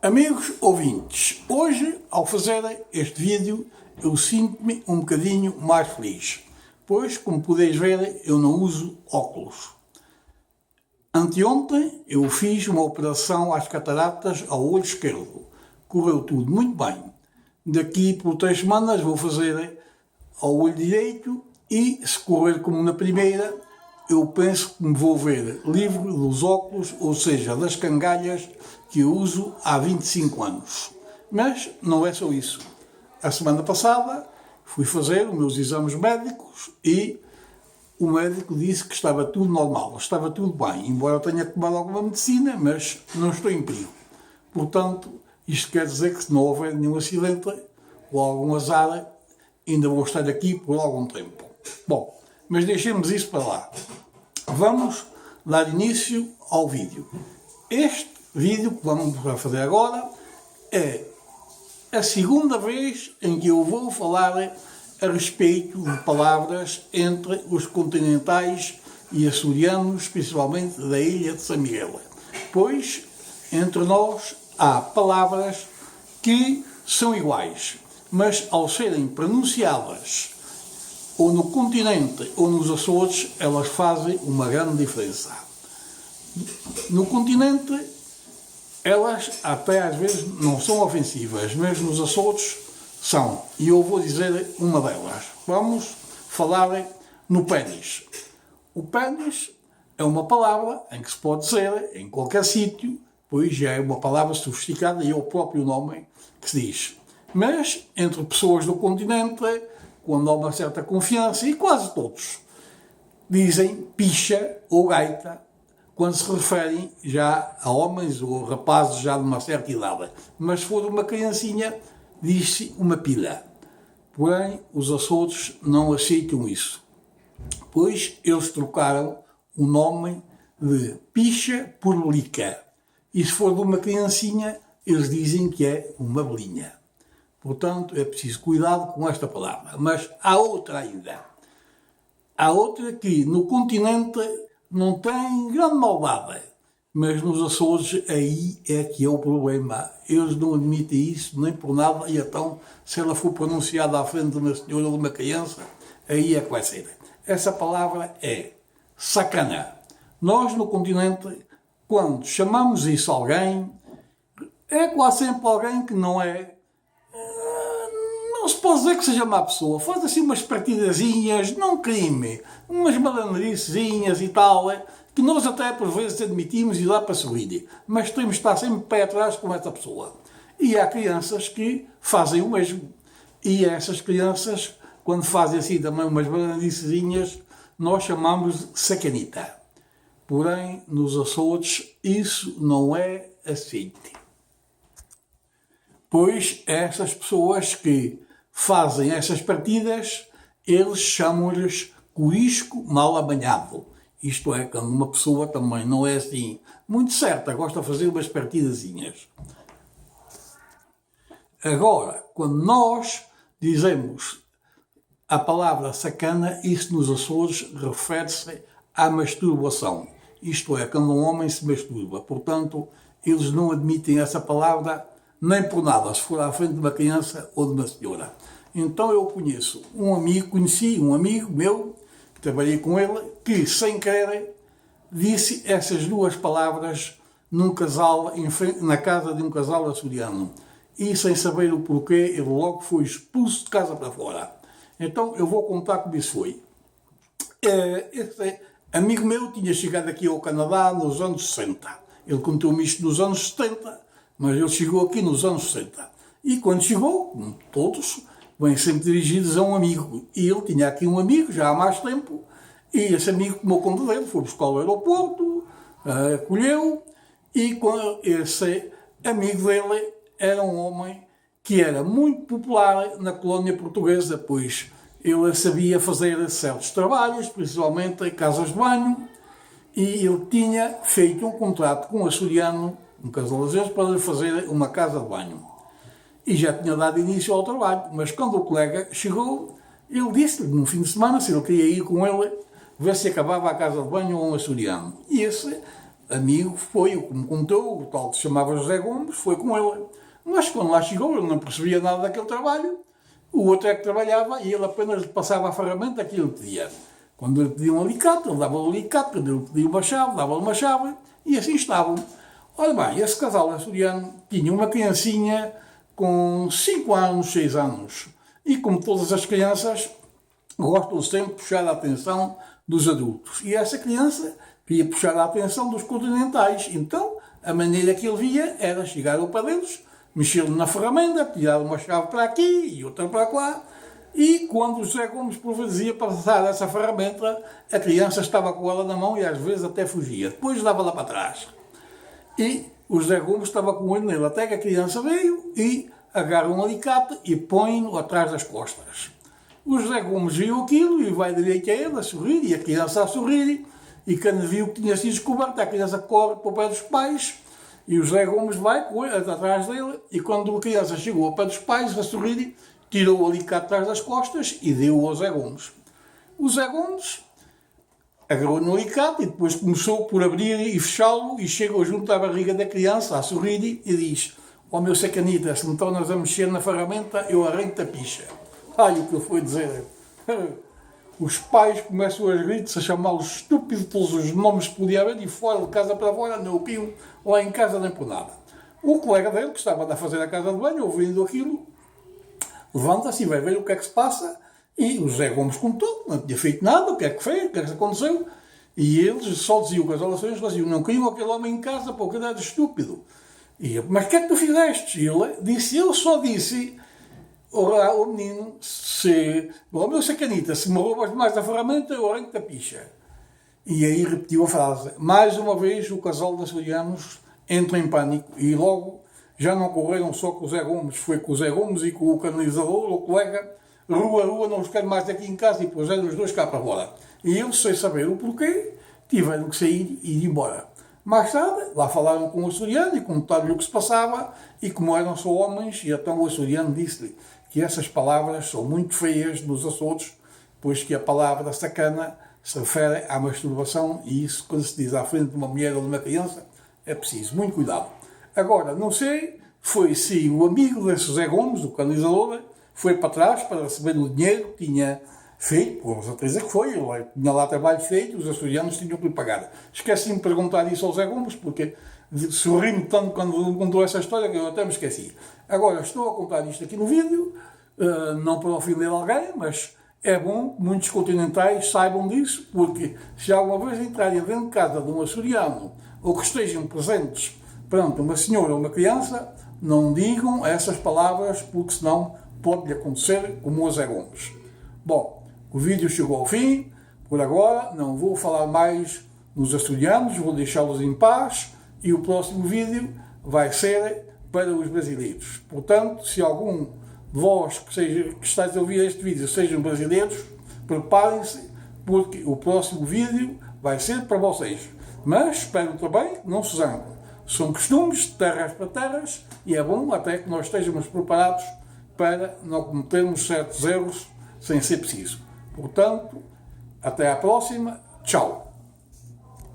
Amigos ouvintes, hoje ao fazer este vídeo eu sinto-me um bocadinho mais feliz, pois como podeis ver eu não uso óculos. Anteontem eu fiz uma operação às cataratas ao olho esquerdo, correu tudo muito bem. Daqui por 3 semanas vou fazer ao olho direito e se correr como na primeira, eu penso que me vou ver livre dos óculos, ou seja, das cangalhas que eu uso há 25 anos. Mas não é só isso. A semana passada fui fazer os meus exames médicos e o médico disse que estava tudo normal, estava tudo bem, embora eu tenha tomado alguma medicina, mas não estou em perigo. Portanto, isto quer dizer que se não houver nenhum acidente ou algum azar, ainda vou estar aqui por algum tempo. Bom, mas deixemos isso para lá. Vamos dar início ao vídeo. Este vídeo que vamos fazer agora é a segunda vez em que eu vou falar a respeito de palavras entre os continentais e açorianos, principalmente da ilha de São Miguel. Pois, entre nós, há palavras que são iguais, mas ao serem pronunciadas ou no continente ou nos Açores, elas fazem uma grande diferença. No continente, elas até às vezes não são ofensivas, mas nos Açores são. E eu vou dizer uma delas. Vamos falar no pénis. O pénis é uma palavra em que se pode dizer em qualquer sítio, pois já é uma palavra sofisticada e é o próprio nome que se diz. Mas entre pessoas do continente, quando há uma certa confiança, e quase todos dizem picha ou gaita, quando se referem já a homens ou rapazes já de uma certa idade. Mas se for uma criancinha, diz-se uma pila. Porém, os Açores não aceitam isso, pois eles trocaram o nome de picha por lica. E se for de uma criancinha, eles dizem que é uma belinha. Portanto, é preciso cuidado com esta palavra. Mas há outra ainda. Há outra que no continente não tem grande maldade, mas nos Açores aí é que é o problema. Eles não admitem isso nem por nada, e então, se ela for pronunciada à frente de uma senhora ou de uma criança, aí é que vai ser. Essa palavra é sacana. Nós no continente, quando chamamos isso a alguém, é quase sempre alguém que não é. Não se pode dizer que seja má pessoa, faz assim umas partidazinhas, não crime, umas malandricezinhas e tal, que nós até por vezes admitimos e dá para sorrir, mas temos de estar sempre pé atrás com essa pessoa. E há crianças que fazem o mesmo, e essas crianças, quando fazem assim também umas malandricezinhas, nós chamamos de sacanita. Porém, nos Açores, isso não é aceite. Pois essas pessoas que fazem essas partidas, eles chamam-lhes corisco mal apanhado. Isto é, quando uma pessoa também não é assim muito certa, gosta de fazer umas partidazinhas. Agora, quando nós dizemos a palavra sacana, isso nos Açores refere-se à masturbação. Isto é, quando um homem se masturba. Portanto, eles não admitem essa palavra nem por nada, se for à frente de uma criança ou de uma senhora. Então eu conheci um amigo meu, que trabalhei com ele, que sem querer disse essas duas palavras num casal, na casa de um casal açoriano. E sem saber o porquê, ele logo foi expulso de casa para fora. Então eu vou contar como isso foi. Este amigo meu tinha chegado aqui ao Canadá nos anos 60. Ele contou-me isto nos anos 70, mas ele chegou aqui nos anos 60. E quando chegou, como todos, vêm sempre dirigidos a um amigo. E ele tinha aqui um amigo, já há mais tempo, e esse amigo tomou conta dele, foi buscar ao aeroporto, acolheu, e esse amigo dele era um homem que era muito popular na colónia portuguesa, pois ele sabia fazer certos trabalhos, principalmente em casas de banho, e ele tinha feito um contrato com um açoriano, um casal de vezes, para lhe fazer uma casa de banho. E já tinha dado início ao trabalho, mas quando o colega chegou, ele disse-lhe, no fim de semana, se ele queria ir com ele, ver se acabava a casa de banho ou um açoriano. E esse amigo foi o que me contou, o tal que se chamava José Gomes, foi com ele. Mas quando lá chegou, ele não percebia nada daquele trabalho, o outro é que trabalhava e ele apenas lhe passava a ferramenta que ele pedia. Quando ele pedia um alicate, ele dava o alicate, quando ele pedia uma chave, dava-lhe uma chave, e assim estavam. Ora bem, esse casal açoriano tinha uma criancinha com 5 anos, 6 anos, e como todas as crianças, gostam sempre de puxar a atenção dos adultos. E essa criança queria puxar a atenção dos continentais. Então, a maneira que ele via era chegar ao pé deles, mexer na ferramenta, tirar uma chave para aqui e outra para lá. E quando o José Gomes por vezes ia passar essa ferramenta, a criança estava com ela na mão e às vezes até fugia. Depois dava-la para trás. E o José Gomes estava com o olho nele, até que a criança veio e agarra um alicate e põe-no atrás das costas. O José Gomes viu aquilo e vai direito a ele, a sorrir, e a criança a sorrir, e quando viu que tinha sido descoberto, a criança corre para o pé dos pais, e o José Gomes vai atrás dele, e quando a criança chegou ao pé dos pais, a sorrir, tirou o alicate atrás das costas e deu-o ao José Gomes. O José Gomes agarrou no alicate e depois começou por abrir e fechá-lo, e chegou junto à barriga da criança, a sorrir, e diz: "Ó meu sacanita, se me tornas a mexer na ferramenta, eu arranco-te a picha." Ai, o que ele foi dizer. Os pais começam aos gritos a chamá-lo estúpido, todos os nomes que podia haver, e fora de casa para fora, não o piam lá em casa nem por nada. O colega dele, que estava a fazer a casa de banho, ouvindo aquilo, levanta-se e vai ver o que é que se passa, e o José Gomes contou, não tinha feito nada, o que é que fez, o que é que aconteceu, e eles só diziam com as orações, diziam: "Não queriam aquele homem em casa porque ele era estúpido." E eu: "Mas o que é que tu fizeste?" E ele disse: "Eu só disse ao menino, meu sacanita, se me roubas mais a ferramenta, eu arranco-te a picha." E aí repetiu a frase. Mais uma vez o casal de açorianos entra em pânico e logo já não correram só com o Zé Gomes, foi com o Zé Gomes e com o canalizador, o colega, rua a rua, não os quero mais aqui em casa, e puseram os dois cá para fora. E eles, sem saber o porquê, tiveram que sair e ir embora. Mais tarde, lá falaram com o açoriano e contaram-lhe o que se passava, e como eram só homens, e então o açoriano disse-lhe que essas palavras são muito feias nos Açores, pois que a palavra sacana se refere à masturbação, e isso, quando se diz à frente de uma mulher ou de uma criança, é preciso muito cuidado. Agora, não sei, foi se o amigo de José Gomes, o canalizador, foi para trás para receber o dinheiro que tinha feito, por certeza que foi, ele tinha lá trabalho feito, os açorianos tinham que lhe pagar. Esqueci-me de perguntar isso ao José Gomes, porque sorri-me tanto quando contou essa história que eu até me esqueci. Agora, estou a contar isto aqui no vídeo, não para ofender alguém, mas é bom que muitos continentais saibam disso, porque se alguma vez entrarem dentro de casa de um açoriano, ou que estejam presentes perante uma senhora ou uma criança, não digam essas palavras, porque senão pode-lhe acontecer como o José Gomes. Bom, o vídeo chegou ao fim, por agora não vou falar mais nos açorianos, vou deixá-los em paz, e o próximo vídeo vai ser para os brasileiros. Portanto, se algum de vós que estáis a ouvir este vídeo sejam brasileiros, preparem-se, porque o próximo vídeo vai ser para vocês. Mas espero também que não se zangam. São costumes de terras para terras, e é bom até que nós estejamos preparados para não cometermos certos erros sem ser preciso. Portanto, até à próxima. Tchau.